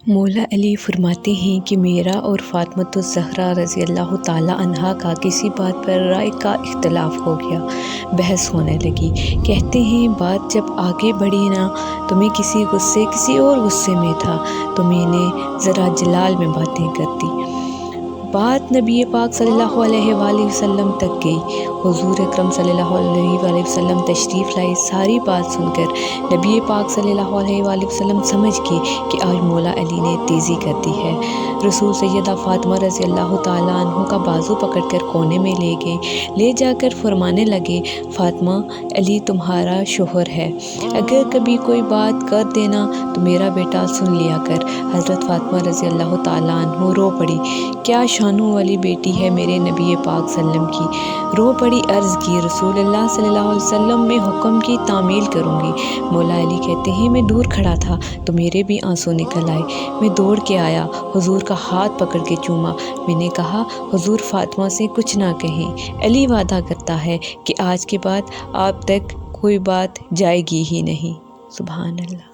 مولا علی فرماتے ہیں کہ میرا اور فاطمۃ الزہرا رضی اللہ تعالیٰ عنہا کا کسی بات پر رائے کا اختلاف ہو گیا، بحث ہونے لگی۔ کہتے ہیں بات جب آگے بڑھی نا تو میں کسی اور غصے میں تھا تو میں نے ذرا جلال میں باتیں کر دی۔ بات نبی پاک صلی اللہ علیہ وآلہ وسلم تک گئی۔ حضور اکرم صلی اللہ علیہ وآلہ وسلم تشریف لائے۔ ساری بات سن کر نبی پاک صلی اللہ علیہ وآلہ وسلم سمجھ گئے کہ آج مولا علی نے تیزی کر دی ہے۔ رسول سیدہ فاطمہ رضی اللہ تعالیٰ عنہ کا بازو پکڑ کر کونے میں لے گئے، لے جا کر فرمانے لگے، فاطمہ، علی تمہارا شوہر ہے، اگر کبھی کوئی بات کر دینا تو میرا بیٹا سن لیا کر۔ حضرت فاطمہ رضی اللہ تعالیٰ عنہ رو پڑی، کیا شانوں والی بیٹی ہے میرے نبی پاک صلی اللہ علیہ وسلم کی۔ رو پڑی، عرض کی، رسول اللہ صلی اللہ علیہ وسلم میں حکم کی تعمیل کروں گی۔ مولا علی کہتے ہیں میں دور کھڑا تھا تو میرے بھی آنسو نکل آئے، میں دوڑ کے آیا، حضور کا ہاتھ پکڑ کے چوما۔ میں نے کہا، حضور فاطمہ سے کچھ نہ کہیں، علی وعدہ کرتا ہے کہ آج کے بعد آپ تک کوئی بات جائے گی ہی نہیں۔ سبحان اللہ۔